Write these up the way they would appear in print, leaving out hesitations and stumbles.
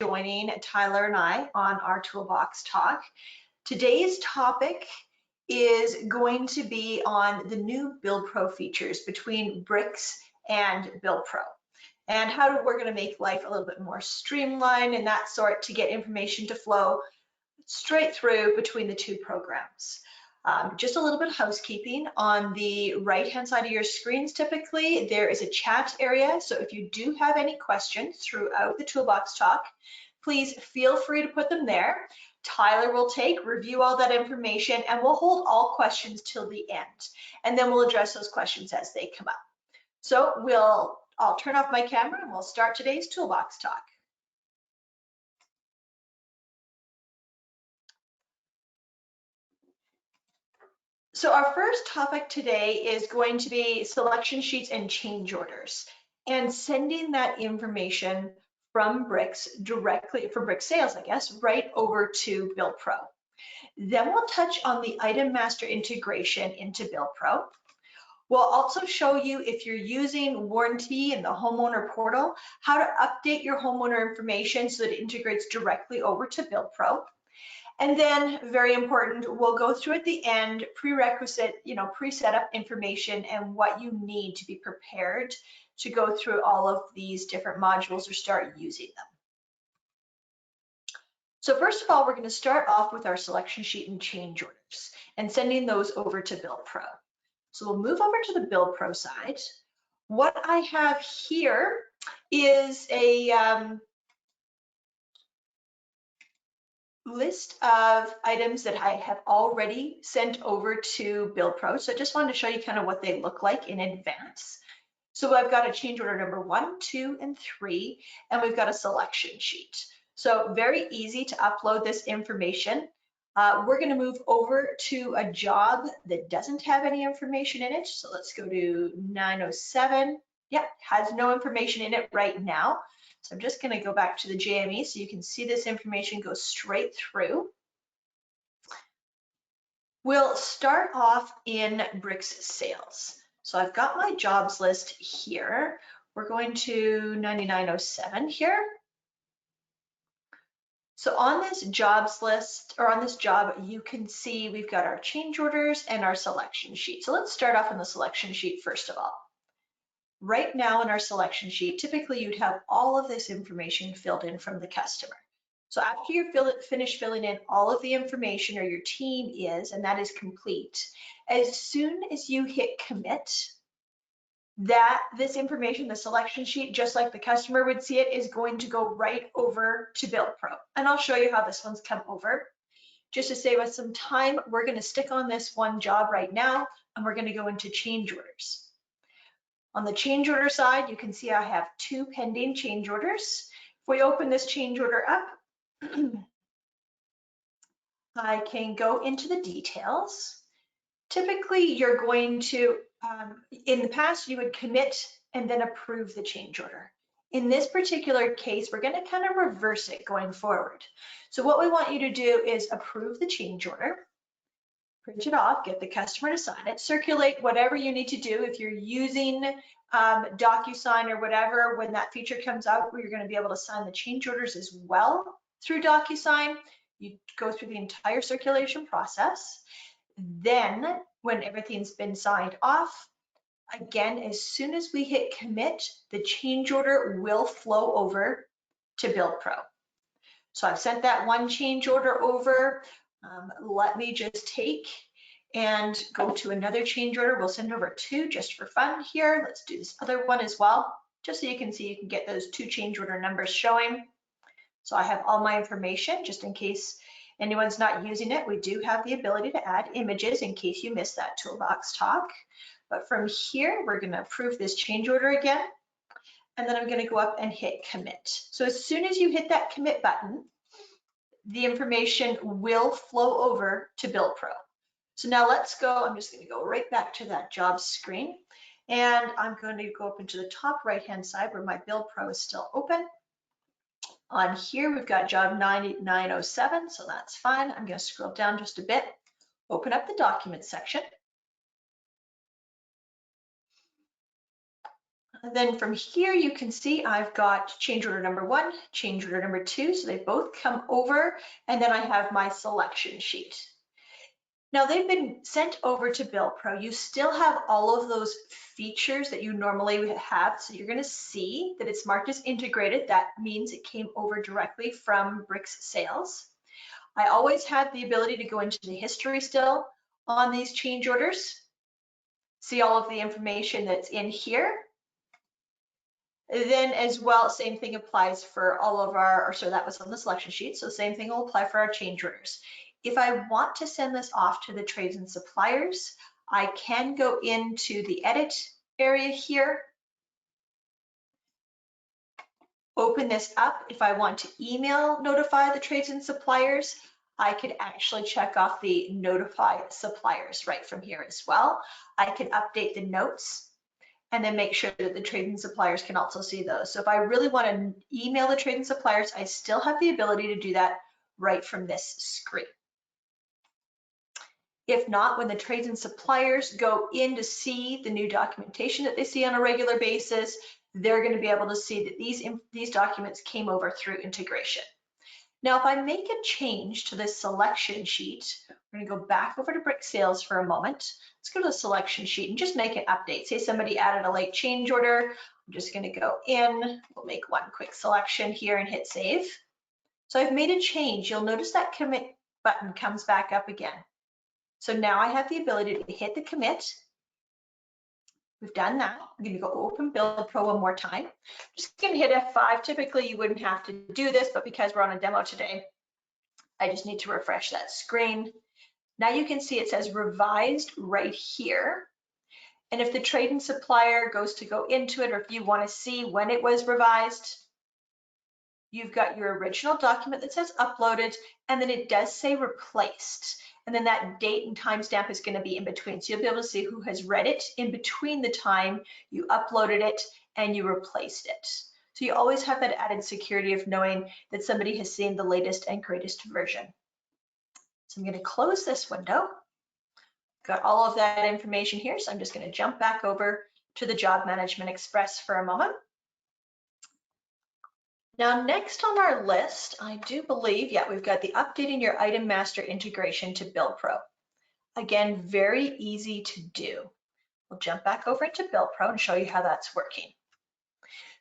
Joining Tyler and I on our Toolbox talk. Today's topic is going to be on the new BuildPro features between BRIX and BuildPro, and how we're going to make life a little bit more streamlined and that sort to get information to flow straight through between the two programs. Just a little bit of housekeeping. On the right-hand side of your screens, typically, there is a chat area. So if you do have any questions throughout the Toolbox talk, please feel free to put them there. Tyler will review all that information, and we'll hold all questions till the end. And then we'll address those questions as they come up. So I'll turn off my camera and we'll start today's Toolbox talk. So our first topic today is going to be selection sheets and change orders, and sending that information from BRIX directly, from BRIX sales, I guess, right over to BuildPro. Then we'll touch on the item master integration into BuildPro. We'll also show you, if you're using warranty in the homeowner portal, how to update your homeowner information so that it integrates directly over to BuildPro. And then, very important, we'll go through at the end prerequisite, pre-setup information and what you need to be prepared to go through all of these different modules or start using them. So first of all, we're going to start off with our selection sheet and change orders and sending those over to BuildPro. So we'll move over to the BuildPro side. What I have here is a list of items that I have already sent over to BuildPro. So I just wanted to show you kind of what they look like in advance. So I've got a change order number 1, 2, and 3, and we've got a selection sheet. So very easy to upload this information. We're going to move over to a job that doesn't have any information in it. So let's go to 907. Yep, has no information in it right now. So I'm just going to go back to the JME so you can see this information go straight through. We'll start off in BRIX sales. So I've got my jobs list here. We're going to 9907 here. So on this jobs list, or on this job, you can see we've got our change orders and our selection sheet. So let's start off on the selection sheet first of all. Right now in our selection sheet, typically you'd have all of this information filled in from the customer. So after you're finished filling in all of the information, or your team is, and that is complete, as soon as you hit commit, this information, the selection sheet, just like the customer would see it, is going to go right over to BuildPro. And I'll show you how this one's come over. Just to save us some time, we're going to stick on this one job right now, and we're going to go into change orders. On the change order side, you can see I have 2 pending change orders. If we open this change order up, I can go into the details. Typically, you're going to, in the past, you would commit and then approve the change order. In this particular case, we're going to kind of reverse it going forward. So what we want you to do is approve the change order, print it off, get the customer to sign it, circulate whatever you need to do. If you're using DocuSign or whatever, when that feature comes out where you're going to be able to sign the change orders as well through DocuSign, you go through the entire circulation process. Then when everything's been signed off, again, as soon as we hit commit, the change order will flow over to BuildPro. So I've sent that one change order over. Let me just take and go to another change order. We'll send over 2 just for fun here. Let's do this other one as well, just so you can see, you can get those 2 change order numbers showing. So I have all my information, just in case anyone's not using it. We do have the ability to add images in case you missed that Toolbox talk. But from here, we're going to approve this change order again. And then I'm going to go up and hit commit. So as soon as you hit that commit button, the information will flow over to BuildPro. So now let's go, I'm just going to go right back to that job screen, and I'm going to go up into the top right-hand side where my BuildPro is still open. On here, we've got job 9907, so that's fine. I'm going to scroll down just a bit, open up the document section. Then from here, you can see I've got change order number 1, change order number 2. So they both come over, and then I have my selection sheet. Now they've been sent over to BuildPro. You still have all of those features that you normally would have. So you're going to see that it's marked as integrated. That means it came over directly from BRIX sales. I always had the ability to go into the history still on these change orders, see all of the information that's in here. Then as well, same thing applies for all of our, so that was on the selection sheet. So same thing will apply for our change orders. If I want to send this off to the trades and suppliers, I can go into the edit area here, open this up. If I want to email notify the trades and suppliers, I could actually check off the notify suppliers right from here as well. I can update the notes and then make sure that the trade and suppliers can also see those. So if I really want to email the trade and suppliers, I still have the ability to do that right from this screen. If not, when the trades and suppliers go in to see the new documentation that they see on a regular basis, they're going to be able to see that these documents came over through integration. Now, if I make a change to this selection sheet, we're going to go back over to BRIX sales for a moment. Let's go to the selection sheet and just make an update. Say somebody added a late change order. I'm just going to go in. We'll make one quick selection here and hit save. So I've made a change. You'll notice that commit button comes back up again. So now I have the ability to hit the commit. We've done that. I'm going to go open BuildPro one more time. Just going to hit F5. Typically, you wouldn't have to do this, but because we're on a demo today, I just need to refresh that screen. Now you can see it says revised right here. And if the trade and supplier goes to go into it, or if you want to see when it was revised, you've got your original document that says uploaded, and then it does say replaced. And then that date and timestamp is going to be in between. So you'll be able to see who has read it in between the time you uploaded it and you replaced it. So you always have that added security of knowing that somebody has seen the latest and greatest version. So I'm going to close this window. Got all of that information here. So I'm just going to jump back over to the Job Management Express for a moment. Now, next on our list, I do believe, yeah, we've got the updating your item master integration to BuildPro. Again, very easy to do. We'll jump back over into BuildPro and show you how that's working.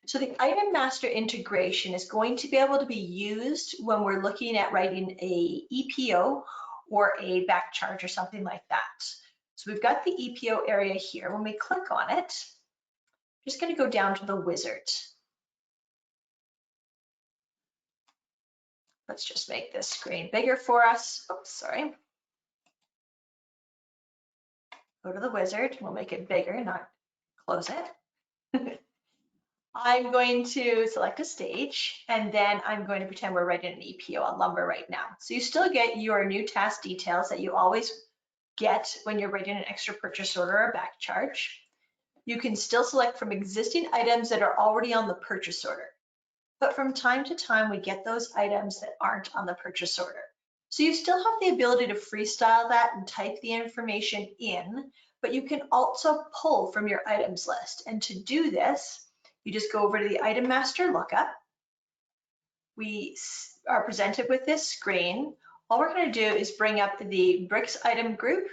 So the item master integration is going to be able to be used when we're looking at writing a EPO or a back charge or something like that. So we've got the EPO area here. When we click on it, I'm just going to go down to the wizard. Let's just make this screen bigger for us. Oops, sorry. Go to the wizard. We'll make it bigger, not close it. I'm going to select a stage, and then I'm going to pretend we're writing an EPO on lumber right now. So you still get your new task details that you always get when you're writing an extra purchase order or back charge. You can still select from existing items that are already on the purchase order. But from time to time, we get those items that aren't on the purchase order. So you still have the ability to freestyle that and type the information in, but you can also pull from your items list. And to do this, you just go over to the item master lookup. We are presented with this screen. All we're going to do is bring up the BRIX item group,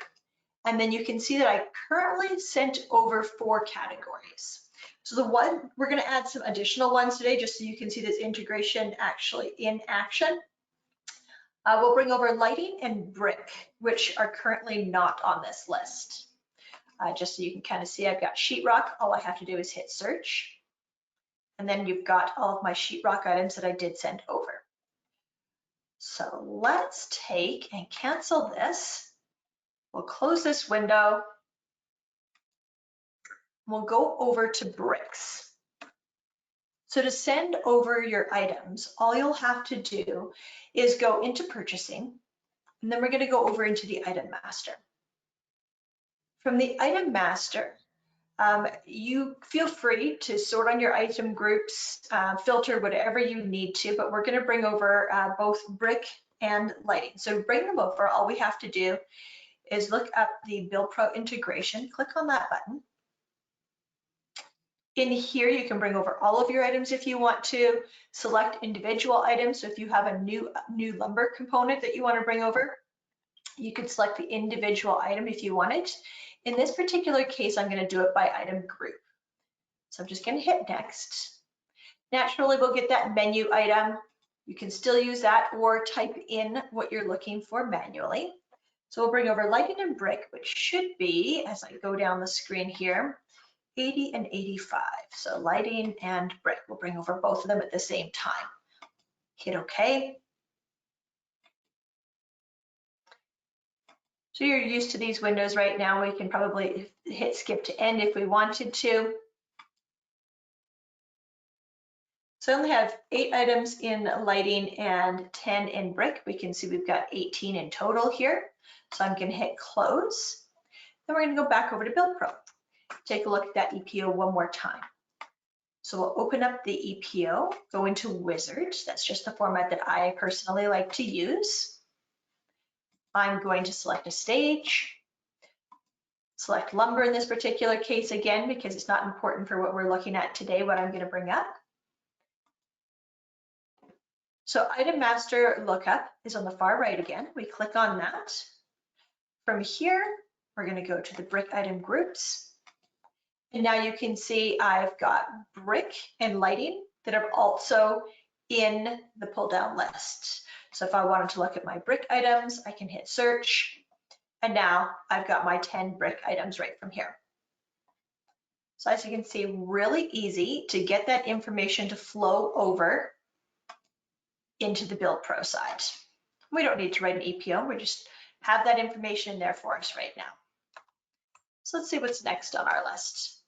and then you can see that I currently sent over 4 categories. So the one, we're going to add some additional ones today just so you can see this integration actually in action. We'll bring over lighting and brick, which are currently not on this list. Just so you can kind of see, I've got sheetrock. All I have to do is hit search. And then you've got all of my sheetrock items that I did send over. So let's take and cancel this. We'll close this window. We'll go over to BRIX. So to send over your items, all you'll have to do is go into purchasing, and then we're going to go over into the item master. From the item master, you feel free to sort on your item groups, filter whatever you need to, but we're going to bring over both brick and lighting. So to bring them over, all we have to do is look up the BuildPro integration, click on that button. In here, you can bring over all of your items if you want to, select individual items. So if you have a new lumber component that you want to bring over, you could select the individual item if you wanted. In this particular case, I'm going to do it by item group. So I'm just going to hit next. Naturally, we'll get that menu item. You can still use that or type in what you're looking for manually. So we'll bring over lighting and brick, which should be, as I go down the screen here, 80 and 85. So lighting and brick, we'll bring over both of them at the same time. Hit OK. So you're used to these windows right now. We can probably hit skip to end if we wanted to. So I only have 8 items in lighting and 10 in brick. We can see we've got 18 in total here. So I'm going to hit close. Then we're going to go back over to BuildPro. Take a look at that EPO one more time. So we'll open up the EPO, go into Wizard. That's just the format that I personally like to use. I'm going to select a stage, select lumber in this particular case again, because it's not important for what we're looking at today, what I'm going to bring up. So item master lookup is on the far right again. We click on that. From here, we're going to go to the brick item groups. And now you can see I've got brick and lighting that are also in the pull down list. So if I wanted to look at my brick items, I can hit search. And now I've got my 10 brick items right from here. So as you can see, really easy to get that information to flow over into the BuildPro side. We don't need to write an EPO, we just have that information in there for us right now. So let's see what's next on our list.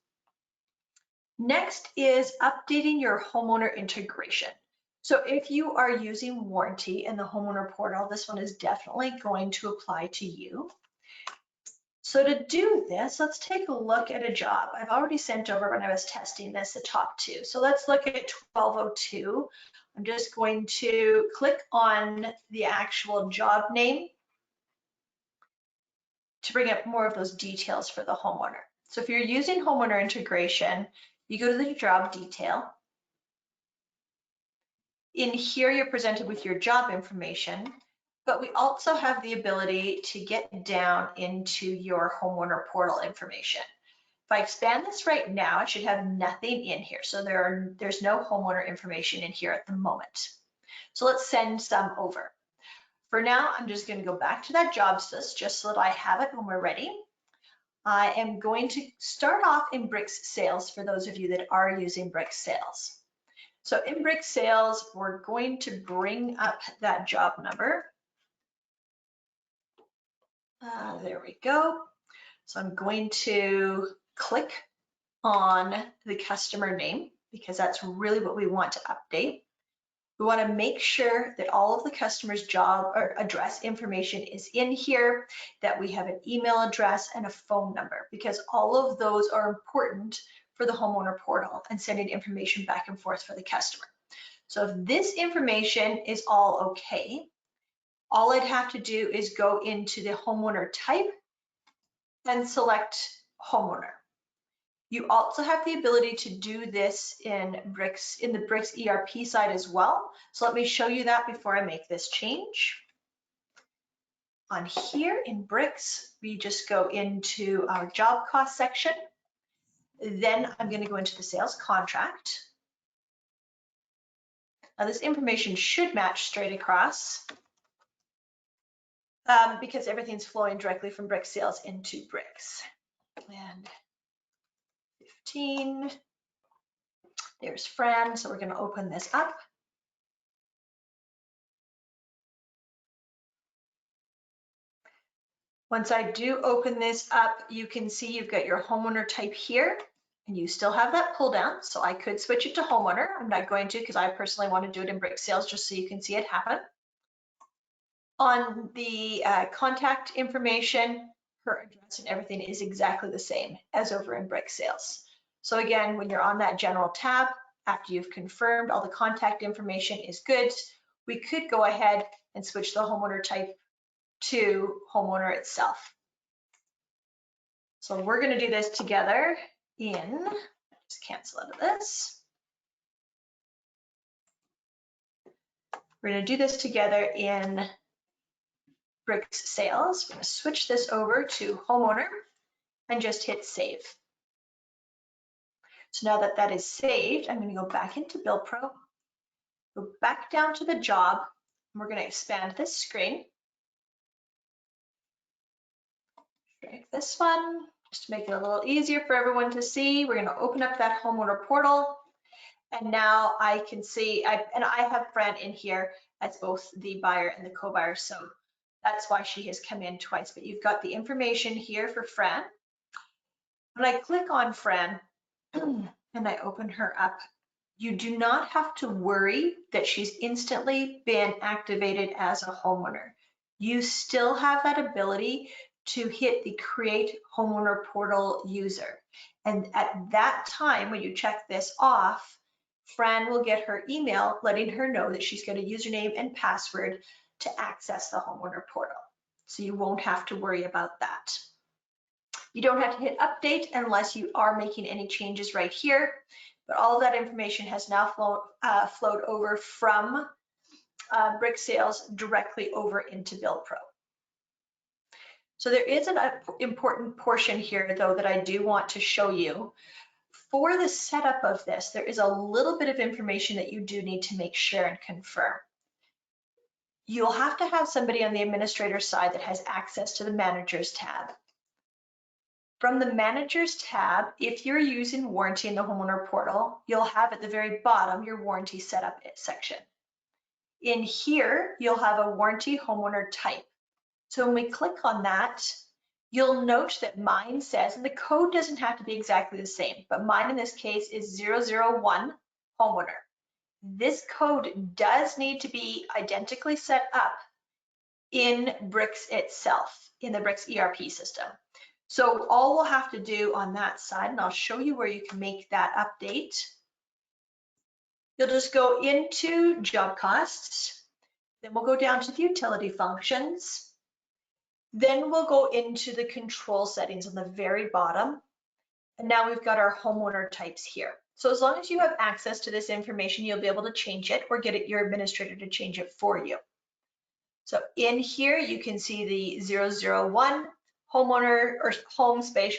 Next is updating your homeowner integration. So if you are using warranty in the homeowner portal, this one is definitely going to apply to you. So to do this, let's take a look at a job. I've already sent over when I was testing this, the top 2. So let's look at 1202. I'm just going to click on the actual job name to bring up more of those details for the homeowner. So if you're using homeowner integration, you go to the job detail. In here, you're presented with your job information, but we also have the ability to get down into your homeowner portal information. If I expand this right now, I should have nothing in here. So there's no homeowner information in here at the moment. So let's send some over. For now, I'm just going to go back to that jobs list just so that I have it when we're ready. I am going to start off in BRIX sales for those of you that are using BRIX sales. So in BRIX sales, we're going to bring up that job number. There we go. So I'm going to click on the customer name because that's really what we want to update. We want to make sure that all of the customer's job or address information is in here, that we have an email address and a phone number, because all of those are important for the homeowner portal and sending information back and forth for the customer. So if this information is all okay, all I'd have to do is go into the homeowner type and select homeowner. You also have the ability to do this in BRIX, in the BRIX ERP side as well. So let me show you that before I make this change. On here in BRIX, we just go into our job cost section. Then I'm going to go into the sales contract. Now this information should match straight across because everything's flowing directly from BRIX sales into BRIX. And 15. There's Fran, so we're going to open this up. Once I do open this up, you can see you've got your homeowner type here, and you still have that pull down. So I could switch it to homeowner. I'm not going to because I personally want to do it in BRIX sales just so you can see it happen. On the contact information, her address and everything is exactly the same as over in BRIX sales. So again, when you're on that general tab, after you've confirmed all the contact information is good, we could go ahead and switch the homeowner type to homeowner itself. So we're going to do this together in Just cancel out of this. We're going to do this together in BRIX sales. We're going to switch this over to homeowner and just hit save. So now that that is saved, I'm going to go back into BuildPro, go back down to the job, and we're going to expand this screen. Drag this one, just to make it a little easier for everyone to see. We're going to open up that homeowner portal. And now I can see, I have Fran in here as both the buyer and the co-buyer. So that's why she has come in twice. But you've got the information here for Fran. When I click on Fran and I open her up, you do not have to worry that she's instantly been activated as a homeowner. You still have that ability to hit the create homeowner portal user. And at that time, when you check this off, Fran will get her email letting her know that she's got a username and password to access the homeowner portal. So you won't have to worry about that. You don't have to hit update unless you are making any changes right here, but all of that information has now flowed over from BRIX sales directly over into BuildPro. So there is an important portion here though that I do want to show you. For the setup of this, there is a little bit of information that you do need to make sure and confirm. You'll have to have somebody on the administrator side that has access to the managers tab. From the managers tab, if you're using warranty in the homeowner portal, you'll have at the very bottom your warranty setup section. In here, you'll have a warranty homeowner type. So when we click on that, you'll note that mine says, and the code doesn't have to be exactly the same, but mine in this case is 001 homeowner. This code does need to be identically set up in BRIX itself, in the BRIX ERP system. So all we'll have to do on that side, and I'll show you where you can make that update. You'll just go into job costs, then we'll go down to the utility functions. Then we'll go into the control settings on the very bottom. And now we've got our homeowner types here. So as long as you have access to this information, you'll be able to change it or get your administrator to change it for you. So in here, you can see the 001 homeowner or home space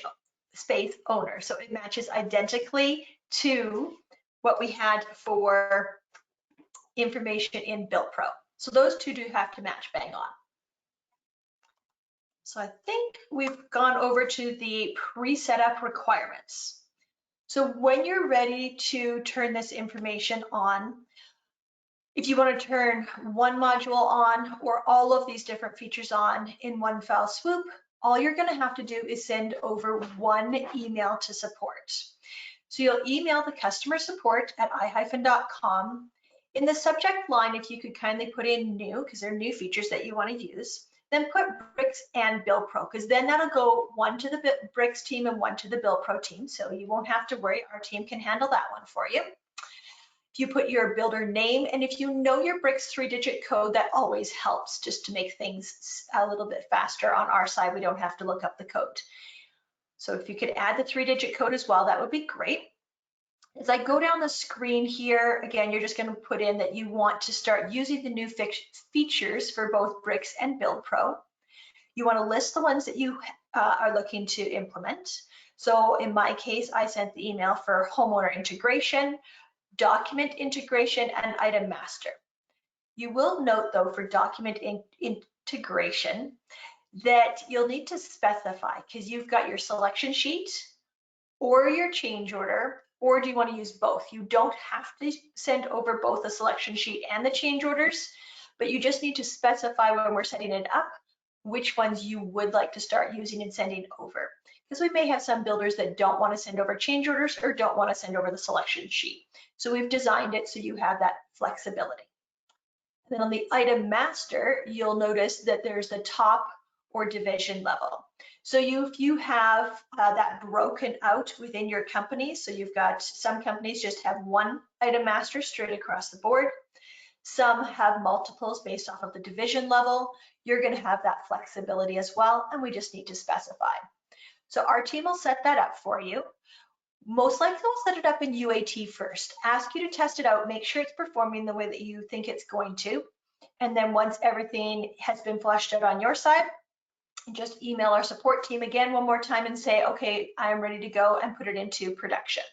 owner. So it matches identically to what we had for information in BuildPro. So those two do have to match bang on. So I think we've gone over to the pre-setup requirements. So when you're ready to turn this information on, if you want to turn one module on or all of these different features on in one fell swoop, all you're going to have to do is send over one email to support. So you'll email the customer support at i-.com. In the subject line, if you could kindly put in new, because they're new features that you want to use, then put BRIX and BuildPro, because then that'll go one to the BRIX team and one to the BuildPro team. So you won't have to worry, our team can handle that one for you. If you put your builder name, and if you know your BRIX 3-digit code, that always helps just to make things a little bit faster on our side. We don't have to look up the code. So if you could add the 3-digit code as well, that would be great. As I go down the screen here, again, you're just going to put in that you want to start using the new features for both BRIX and BuildPro. You want to list the ones that you are looking to implement. So in my case, I sent the email for Homeowner Integration, Document Integration, and Item Master. You will note though for Document Integration that you'll need to specify, because you've got your selection sheet or your change order, or do you want to use both? You don't have to send over both the selection sheet and the change orders, but you just need to specify when we're setting it up which ones you would like to start using and sending over. Because we may have some builders that don't want to send over change orders or don't want to send over the selection sheet. So we've designed it so you have that flexibility. And then on the item master, you'll notice that there's the top or division level. So if you have that broken out within your company, so you've got some companies just have one item master straight across the board. Some have multiples based off of the division level. You're going to have that flexibility as well, and we just need to specify. So our team will set that up for you. most likely we'll set it up in UAT first. Ask you to test it out, make sure it's performing the way that you think it's going to. And then once everything has been flushed out on your side, just email our support team again one more time and say, okay, I'm ready to go, and put it into production.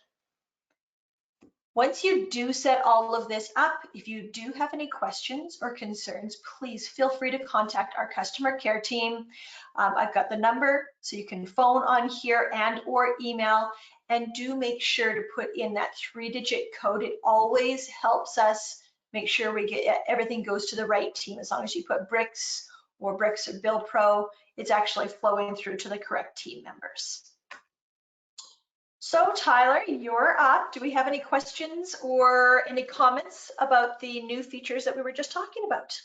Once you do set all of this up, if you do have any questions or concerns, please feel free to contact our customer care team. I've got the number, so you can phone on here and or email, and do make sure to put in that 3-digit code. It always helps us make sure we get everything goes to the right team. As long as you put BRIX or BuildPro, it's actually flowing through to the correct team members. So Tyler, you're up. Do we have any questions or any comments about the new features that we were just talking about?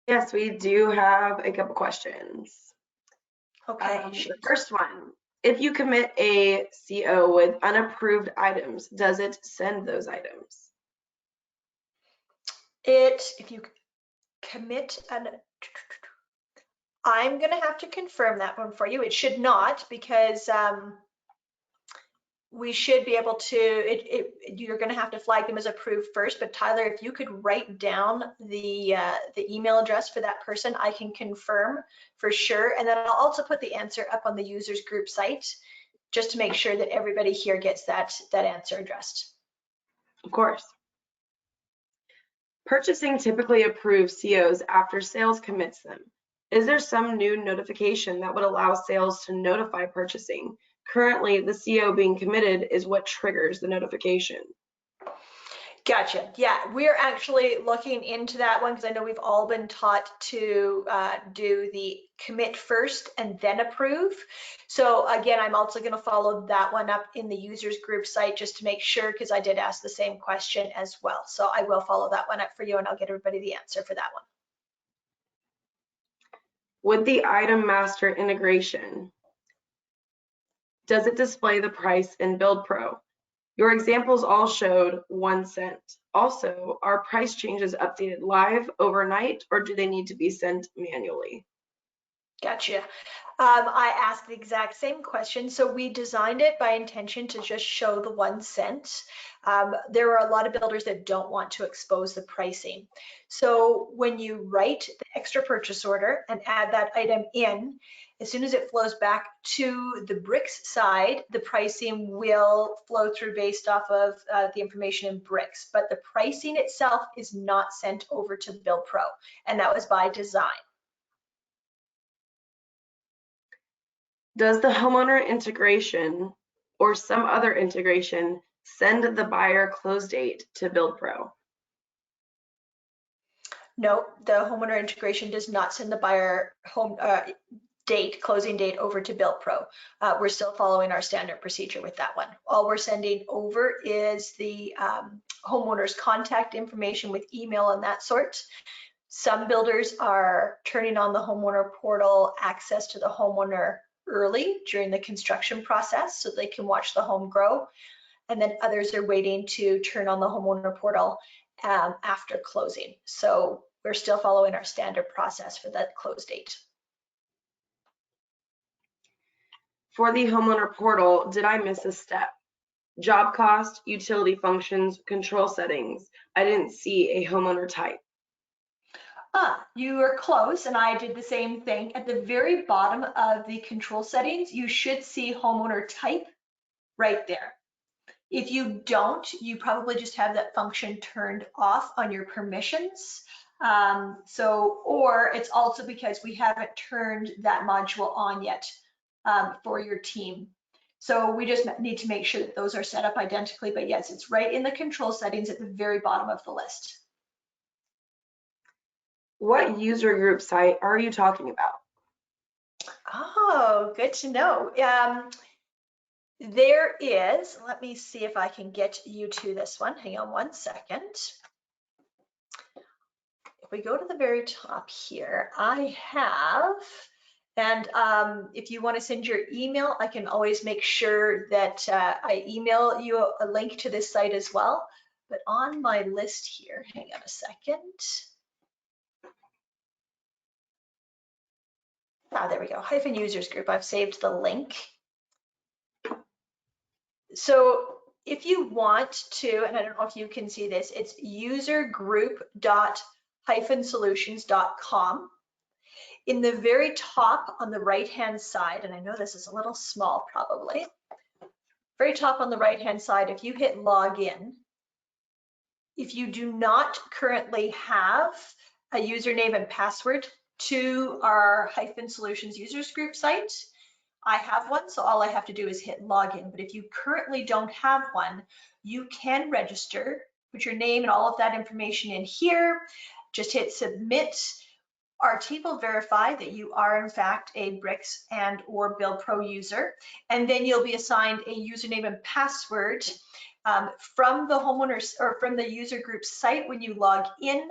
Yes, we do have a couple questions. Okay. The first one, if you commit a CO with unapproved items, does it send those items? If you commit an, I'm gonna have to confirm that one for you. It should not, because we should be able to, you're gonna have to flag them as approved first. But Tyler, if you could write down the email address for that person, I can confirm for sure. And then I'll also put the answer up on the users group site, just to make sure that everybody here gets that answer addressed. Of course. Purchasing typically approves COs after sales commits them. Is there some new notification that would allow sales to notify purchasing? Currently, the CO being committed is what triggers the notification. Gotcha. Yeah, we're actually looking into that one, because I know we've all been taught to do the commit first and then approve. So again, I'm also going to follow that one up in the users group site, just to make sure, because I did ask the same question as well. So I will follow that one up for you, and I'll get everybody the answer for that one. With the item master integration, does it display the price in BuildPro? Your examples all showed 1 cent. Also, are price changes updated live overnight, or do they need to be sent manually? Gotcha. I asked the exact same question. So we designed it by intention to just show the 1 cent. There are a lot of builders that don't want to expose the pricing. So when you write the extra purchase order and add that item in, as soon as it flows back to the BRIX side, the pricing will flow through based off of the information in BRIX. But the pricing itself is not sent over to BuildPro, and that was by design. Does the homeowner integration or some other integration send the buyer close date to BuildPro? No, the homeowner integration does not send the buyer closing date over to BuildPro. We're still following our standard procedure with that one. All we're sending over is the homeowner's contact information with email and that sort. Some builders are turning on the homeowner portal access to the homeowner early during the construction process, so they can watch the home grow. And then others are waiting to turn on the homeowner portal after closing. So we're still following our standard process for that close date. For the homeowner portal, did I miss a step? Job cost, utility functions, control settings. I didn't see a homeowner type. You are close, and I did the same thing. At the very bottom of the control settings, you should see homeowner type right there. If you don't, you probably just have that function turned off on your permissions. Or it's also because we haven't turned that module on yet for your team. So we just need to make sure that those are set up identically. But yes, it's right in the control settings at the very bottom of the list. What user group site are you talking about? Oh, good to know. There is, let me see if I can get you to this one. Hang on 1 second. If we go to the very top here, I have, and if you want to send your email, I can always make sure that I email you a link to this site as well. But on my list here, hang on a second. there we go, Hyphen Users Group. I've saved the link. So if you want to, and I don't know if you can see this, it's usergroup.hyphensolutions.com. In the very top on the right-hand side, and I know this is a little small probably, very top on the right-hand side, if you hit login, if you do not currently have a username and password to our Hyphen Solutions users group site, I have one, so all I have to do is hit login. But if you currently don't have one, you can register, put your name and all of that information in here, just hit submit. Our team will verify that you are in fact a BRIX and or BuildPro user, and then you'll be assigned a username and password from the homeowners or from the user group site when you log in.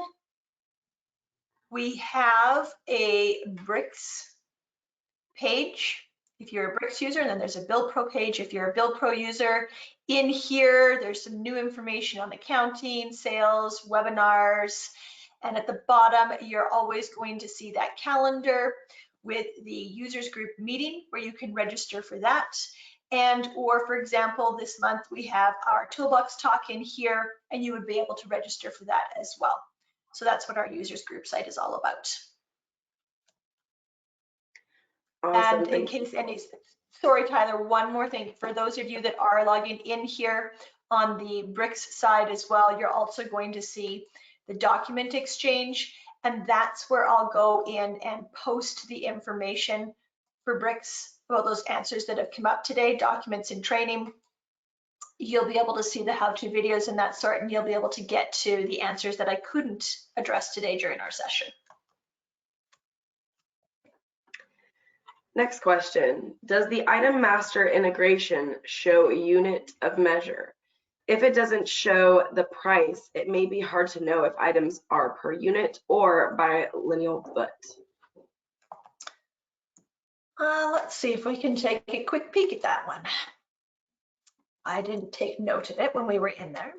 We have a BRIX page if you're a BRIX user, and then there's a BuildPro page if you're a BuildPro user. In here, there's some new information on accounting, sales, webinars, and at the bottom, you're always going to see that calendar with the users group meeting where you can register for that. And or for example, this month we have our ToolBox talk in here, and you would be able to register for that as well. So that's what our users group site is all about. Awesome. And in case any, sorry, Tyler, one more thing. For those of you that are logging in here on the BRIX side as well, you're also going to see the document exchange, and that's where I'll go in and post the information for BRIX about those answers that have come up today, documents and training. You'll be able to see the how-to videos and that sort, and you'll be able to get to the answers that I couldn't address today during our session. Next question, does the item master integration show a unit of measure? If it doesn't show the price, it may be hard to know if items are per unit or by lineal foot. Let's see if we can take a quick peek at that one. I didn't take note of it when we were in there.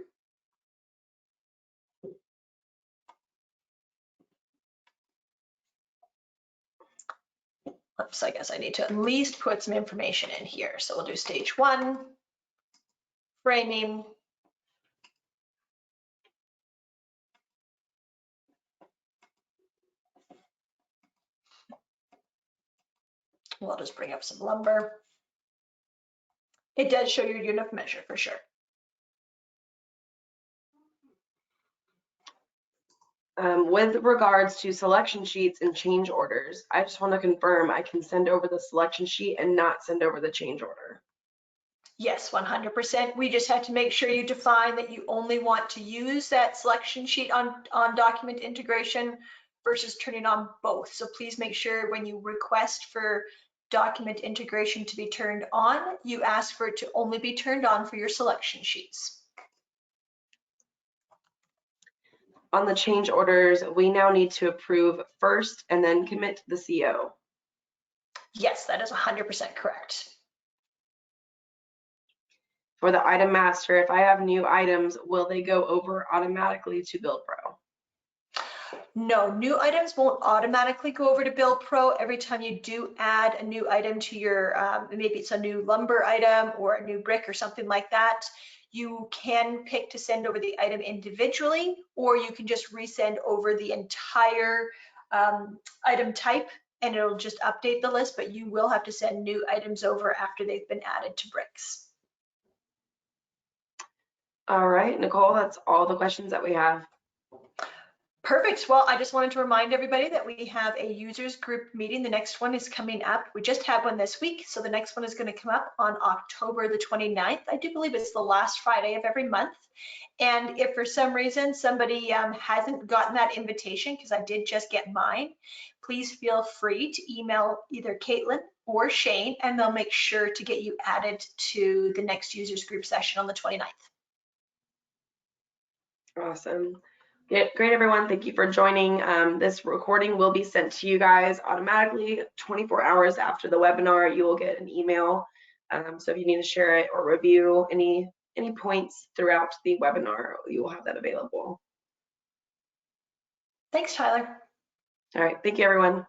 Oops, I guess I need to at least put some information in here. So we'll do stage 1, framing. We'll just bring up some lumber. It does show your unit of measure for sure. With regards to selection sheets and change orders, I just want to confirm I can send over the selection sheet and not send over the change order. Yes, 100%. We just have to make sure you define that you only want to use that selection sheet on document integration versus turning on both. So please make sure when you request for document integration to be turned on, you ask for it to only be turned on for your selection sheets. On the change orders, we now need to approve first and then commit the CO. Yes, that is 100% correct. For the item master, if I have new items, will they go over automatically to BuildPro? No, new items won't automatically go over to BuildPro. Every time you do add a new item to your, maybe it's a new lumber item or a new brick or something like that, you can pick to send over the item individually, or you can just resend over the entire item type and it'll just update the list, but you will have to send new items over after they've been added to BRIX. All right, Nicole, that's all the questions that we have. Perfect. Well, I just wanted to remind everybody that we have a users group meeting. The next one is coming up. We just had one this week, so the next one is going to come up on October the 29th. I do believe it's the last Friday of every month. And if for some reason somebody hasn't gotten that invitation, because I did just get mine, please feel free to email either Caitlin or Shane, and they'll make sure to get you added to the next users group session on the 29th. Awesome. Yeah, great, everyone. Thank you for joining. This recording will be sent to you guys automatically 24 hours after the webinar. You will get an email. So if you need to share it or review any points throughout the webinar, you will have that available. Thanks, Tyler. All right. Thank you, everyone.